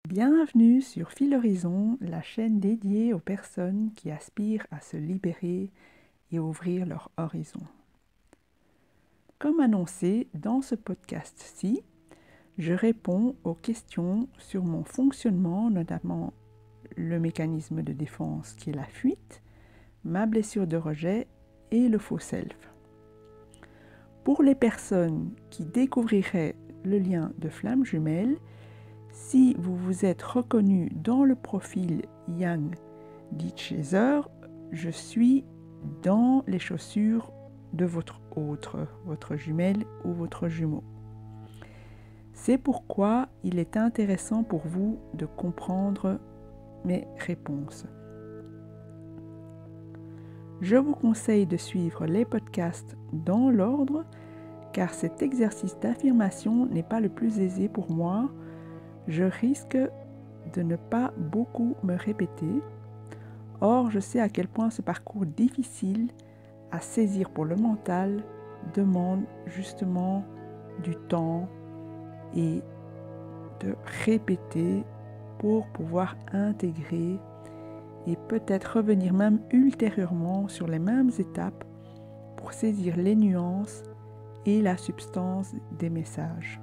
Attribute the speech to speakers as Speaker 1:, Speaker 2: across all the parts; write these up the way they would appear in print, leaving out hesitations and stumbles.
Speaker 1: Bienvenue sur Fil Horizon, la chaîne dédiée aux personnes qui aspirent à se libérer et ouvrir leur horizon. Comme annoncé dans ce podcast-ci, je réponds aux questions sur mon fonctionnement, notamment le mécanisme de défense qui est la fuite, ma blessure de rejet et le faux self. Pour les personnes qui découvriraient le lien de flamme jumelle, si vous vous êtes reconnu dans le profil Yang d'Itchaser, je suis dans les chaussures de votre autre, votre jumelle ou votre jumeau. C'est pourquoi il est intéressant pour vous de comprendre mes réponses. Je vous conseille de suivre les podcasts dans l'ordre, car cet exercice d'affirmation n'est pas le plus aisé pour moi. Je risque de ne pas beaucoup me répéter. Or, je sais à quel point ce parcours difficile à saisir pour le mental demande justement du temps et de répéter pour pouvoir intégrer et peut-être revenir même ultérieurement sur les mêmes étapes pour saisir les nuances et la substance des messages.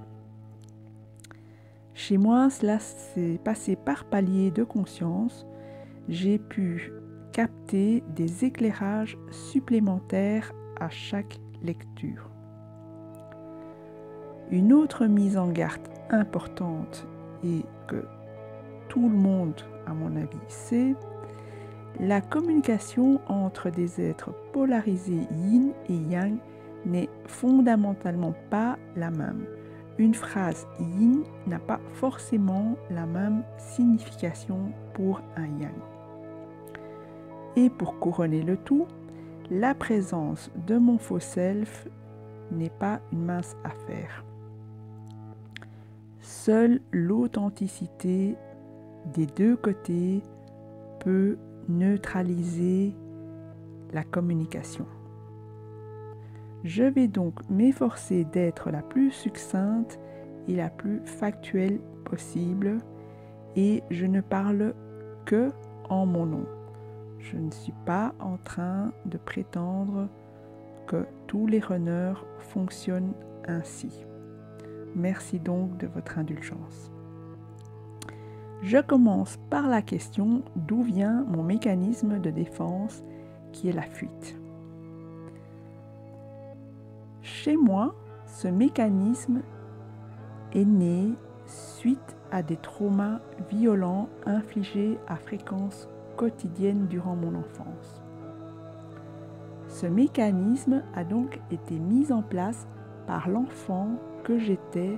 Speaker 1: Chez moi, cela s'est passé par paliers de conscience. J'ai pu capter des éclairages supplémentaires à chaque lecture. Une autre mise en garde importante et que tout le monde, à mon avis, sait, la communication entre des êtres polarisés yin et yang n'est fondamentalement pas la même. Une phrase yin n'a pas forcément la même signification pour un yang. Et pour couronner le tout, la présence de mon faux self n'est pas une mince affaire. Seule l'authenticité des deux côtés peut neutraliser la communication. Je vais donc m'efforcer d'être la plus succincte et la plus factuelle possible, et je ne parle que en mon nom. Je ne suis pas en train de prétendre que tous les runners fonctionnent ainsi. Merci donc de votre indulgence. Je commence par la question d'où vient mon mécanisme de défense qui est la fuite. Chez moi, ce mécanisme est né suite à des traumas violents infligés à fréquence quotidienne durant mon enfance. Ce mécanisme a donc été mis en place par l'enfant que j'étais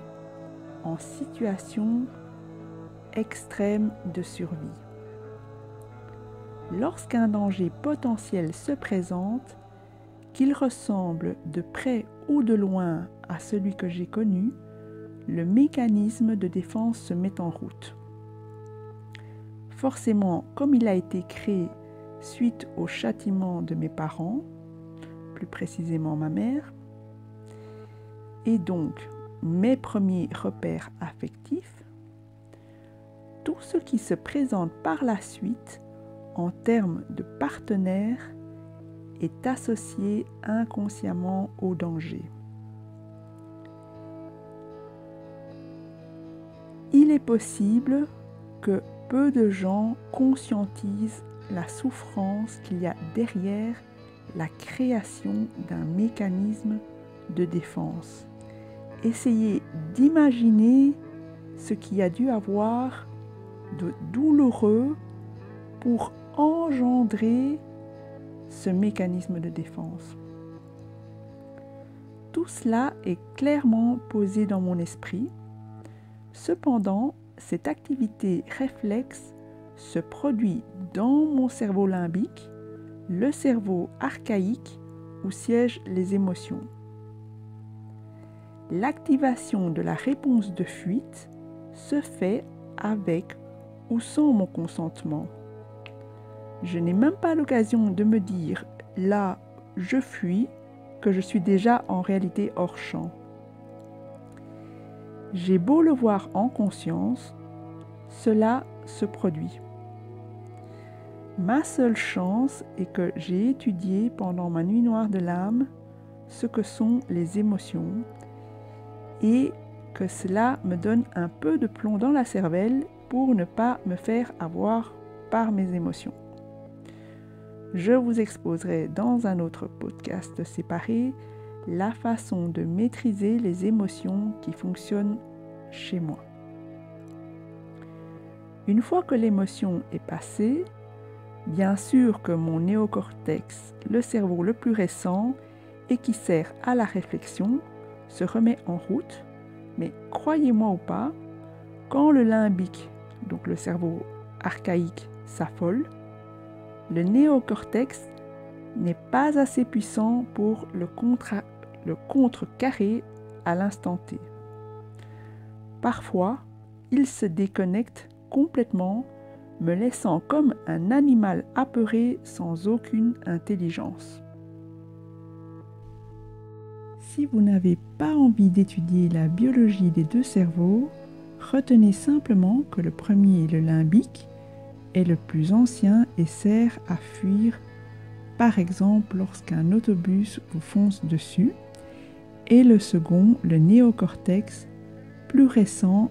Speaker 1: en situation extrême de survie. Lorsqu'un danger potentiel se présente, qu'il ressemble de près ou de loin à celui que j'ai connu, le mécanisme de défense se met en route. Forcément, comme il a été créé suite au châtiment de mes parents, plus précisément ma mère, et donc mes premiers repères affectifs, tout ce qui se présente par la suite en termes de partenaires est associé inconsciemment au danger. Il est possible que peu de gens conscientisent la souffrance qu'il y a derrière la création d'un mécanisme de défense. Essayez d'imaginer ce qu'il y a dû avoir de douloureux pour engendrer ce mécanisme de défense. Tout cela est clairement posé dans mon esprit. Cependant, cette activité réflexe se produit dans mon cerveau limbique, le cerveau archaïque où siègent les émotions. L'activation de la réponse de fuite se fait avec ou sans mon consentement. Je n'ai même pas l'occasion de me dire « là, je fuis » que je suis déjà en réalité hors champ. J'ai beau le voir en conscience, cela se produit. Ma seule chance est que j'ai étudié pendant ma nuit noire de l'âme ce que sont les émotions et que cela me donne un peu de plomb dans la cervelle pour ne pas me faire avoir par mes émotions. Je vous exposerai dans un autre podcast séparé la façon de maîtriser les émotions qui fonctionnent chez moi. Une fois que l'émotion est passée, bien sûr que mon néocortex, le cerveau le plus récent et qui sert à la réflexion, se remet en route, mais croyez-moi ou pas, quand le limbique, donc le cerveau archaïque, s'affole, le néocortex n'est pas assez puissant pour le contrecarrer à l'instant T. Parfois, il se déconnecte complètement, me laissant comme un animal apeuré sans aucune intelligence. Si vous n'avez pas envie d'étudier la biologie des deux cerveaux, retenez simplement que le premier, le limbique, est le plus ancien et sert à fuir, par exemple lorsqu'un autobus vous fonce dessus, et le second, le néocortex, plus récent,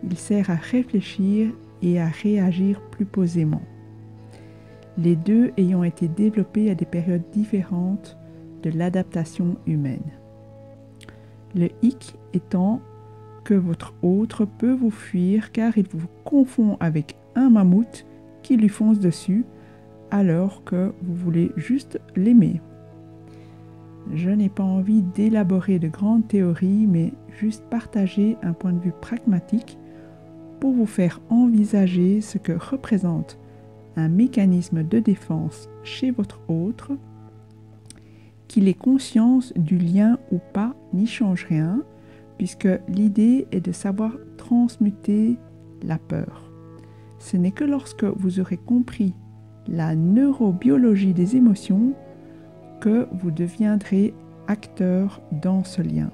Speaker 1: il sert à réfléchir et à réagir plus posément. Les deux ayant été développés à des périodes différentes de l'adaptation humaine. Le hic étant que votre autre peut vous fuir car il vous confond avec un mammouth qui lui fonce dessus alors que vous voulez juste l'aimer. Je n'ai pas envie d'élaborer de grandes théories, mais juste partager un point de vue pragmatique pour vous faire envisager ce que représente un mécanisme de défense chez votre autre, qu'il ait conscience du lien ou pas n'y change rien, puisque l'idée est de savoir transmuter la peur. Ce n'est que lorsque vous aurez compris la neurobiologie des émotions que vous deviendrez acteur dans ce lien.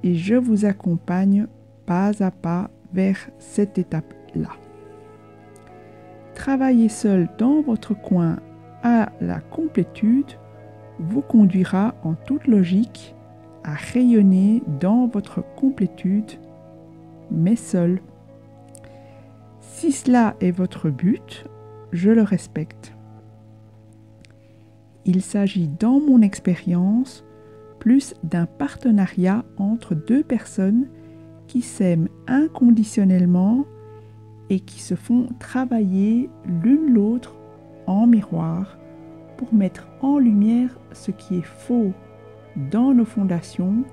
Speaker 1: Et je vous accompagne pas à pas vers cette étape-là. Travailler seul dans votre coin à la complétude vous conduira en toute logique à rayonner dans votre complétude, mais seul. Si cela est votre but, je le respecte. Il s'agit dans mon expérience plus d'un partenariat entre deux personnes qui s'aiment inconditionnellement et qui se font travailler l'une l'autre en miroir pour mettre en lumière ce qui est faux dans nos fondations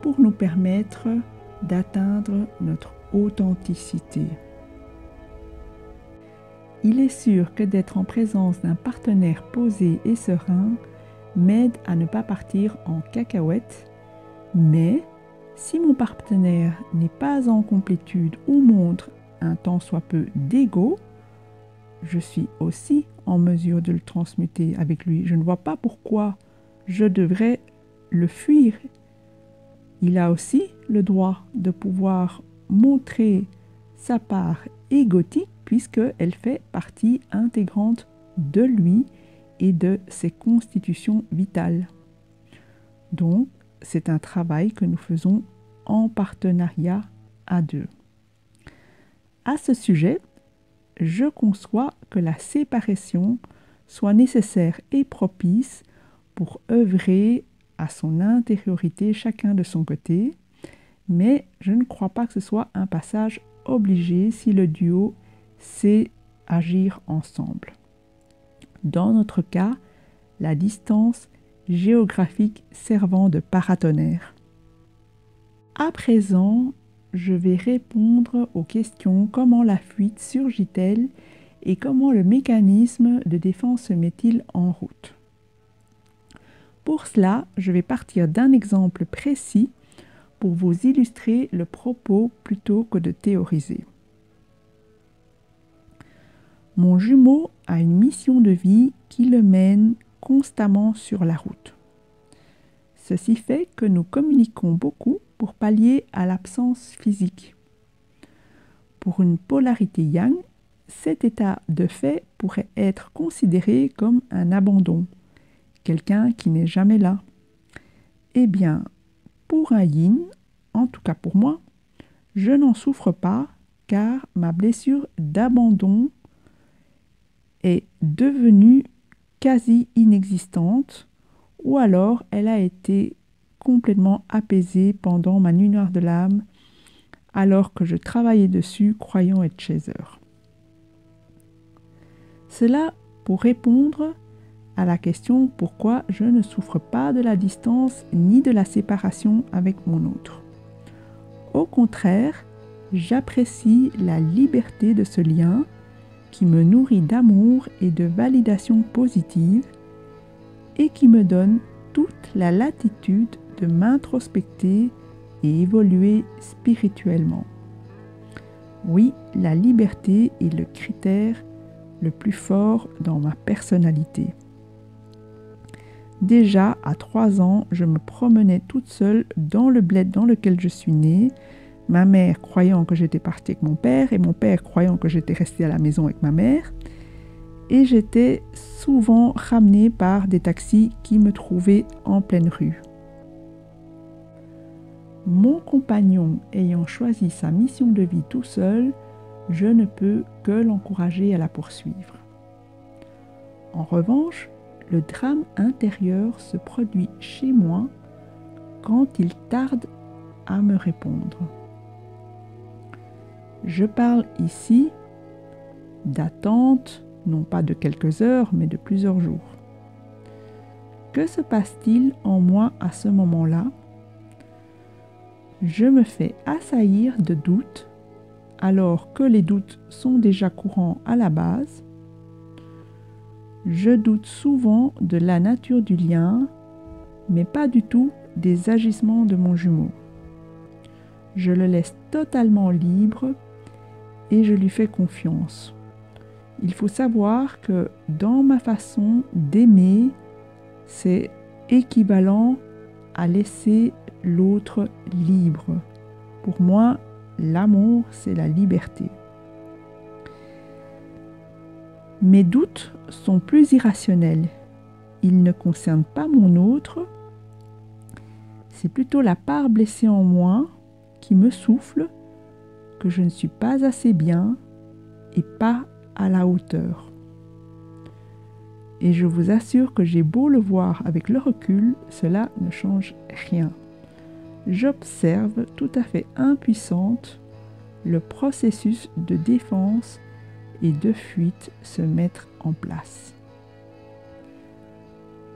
Speaker 1: pour nous permettre d'atteindre notre authenticité. Il est sûr que d'être en présence d'un partenaire posé et serein m'aide à ne pas partir en cacahuète, mais si mon partenaire n'est pas en complétude ou montre un tant soit peu d'ego, je suis aussi en mesure de le transmuter avec lui. Je ne vois pas pourquoi je devrais le fuir. Il a aussi le droit de pouvoir montrer sa part égotique puisqu'elle fait partie intégrante de lui et de ses constitutions vitales. Donc, c'est un travail que nous faisons en partenariat à deux. À ce sujet, je conçois que la séparation soit nécessaire et propice pour œuvrer à son intériorité chacun de son côté, mais je ne crois pas que ce soit un passage obligé si le duo sait agir ensemble. Dans notre cas, la distance géographique servant de paratonnerre. À présent, je vais répondre aux questions comment la fuite surgit-elle et comment le mécanisme de défense se met-il en route. Pour cela, je vais partir d'un exemple précis pour vous illustrer le propos plutôt que de théoriser. Mon jumeau a une mission de vie qui le mène constamment sur la route. Ceci fait que nous communiquons beaucoup pour pallier à l'absence physique. Pour une polarité yang, cet état de fait pourrait être considéré comme un abandon, quelqu'un qui n'est jamais là. Eh bien, pour un yin, en tout cas pour moi, je n'en souffre pas car ma blessure d'abandon est devenue quasi inexistante ou alors elle a été complètement apaisée pendant ma nuit noire de l'âme alors que je travaillais dessus croyant être chaser. Cela pour répondre à la question pourquoi je ne souffre pas de la distance ni de la séparation avec mon autre. Au contraire, j'apprécie la liberté de ce lien qui me nourrit d'amour et de validation positive et qui me donne toute la latitude de m'introspecter et évoluer spirituellement. Oui, la liberté est le critère le plus fort dans ma personnalité. Déjà, à 3 ans, je me promenais toute seule dans le bled dans lequel je suis née, ma mère croyant que j'étais partie avec mon père et mon père croyant que j'étais restée à la maison avec ma mère. Et j'étais souvent ramenée par des taxis qui me trouvaient en pleine rue. Mon compagnon ayant choisi sa mission de vie tout seul, je ne peux que l'encourager à la poursuivre. En revanche, le drame intérieur se produit chez moi quand il tarde à me répondre. Je parle ici d'attente, non pas de quelques heures, mais de plusieurs jours. Que se passe-t-il en moi à ce moment-là? Je me fais assaillir de doutes, alors que les doutes sont déjà courants à la base. Je doute souvent de la nature du lien, mais pas du tout des agissements de mon jumeau. Je le laisse totalement libre et je lui fais confiance. Il faut savoir que dans ma façon d'aimer, c'est équivalent à laisser l'autre libre. Pour moi, l'amour, c'est la liberté. Mes doutes sont plus irrationnels. Ils ne concernent pas mon autre. C'est plutôt la part blessée en moi qui me souffle que je ne suis pas assez bien et pas à la hauteur. Et je vous assure que j'ai beau le voir avec le recul, cela ne change rien. J'observe tout à fait impuissante le processus de défense et de fuite se mettre en place.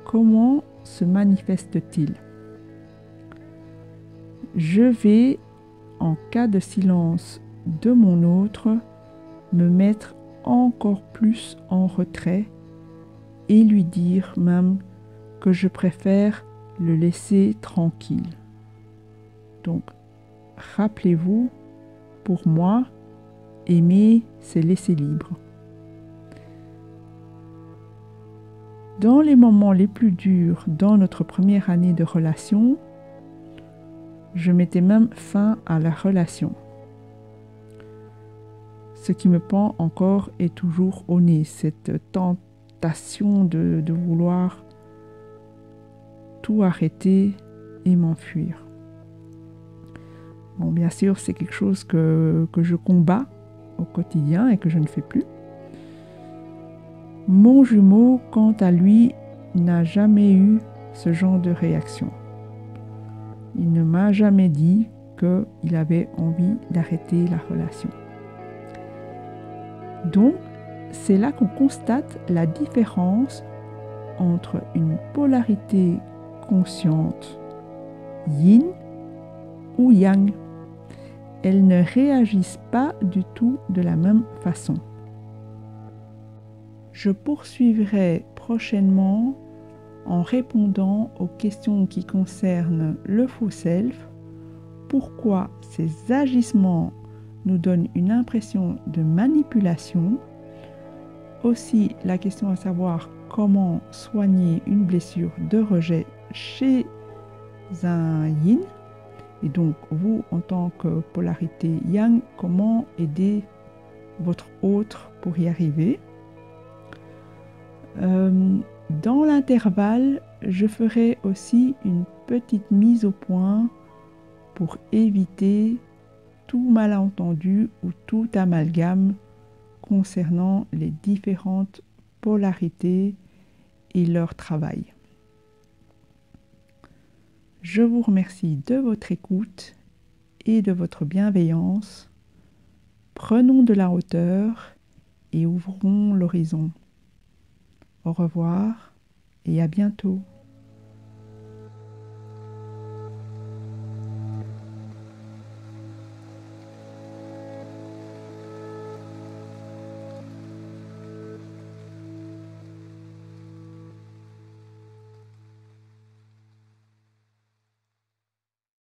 Speaker 1: Comment se manifeste-t-il? Je vais, en cas de silence de mon autre, me mettre encore plus en retrait et lui dire même que je préfère le laisser tranquille. Donc, rappelez-vous, pour moi, aimer, c'est laisser libre. Dans les moments les plus durs dans notre première année de relation, je mettais même fin à la relation. Ce qui me pend encore est toujours au nez, cette tentation de vouloir tout arrêter et m'enfuir. Bon, bien sûr, c'est quelque chose que je combats au quotidien et que je ne fais plus. Mon jumeau, quant à lui, n'a jamais eu ce genre de réaction. Il ne m'a jamais dit qu'il avait envie d'arrêter la relation. Donc, c'est là qu'on constate la différence entre une polarité consciente yin ou yang. Elles ne réagissent pas du tout de la même façon. Je poursuivrai prochainement en répondant aux questions qui concernent le faux self, pourquoi ces agissements nous donnent une impression de manipulation, aussi la question à savoir comment soigner une blessure de rejet chez un yin, Et donc, vous, en tant que polarité yang, comment aider votre autre pour y arriver? Dans l'intervalle, je ferai aussi une petite mise au point pour éviter tout malentendu ou tout amalgame concernant les différentes polarités et leur travail. Je vous remercie de votre écoute et de votre bienveillance. Prenons de la hauteur et ouvrons l'horizon. Au revoir et à bientôt.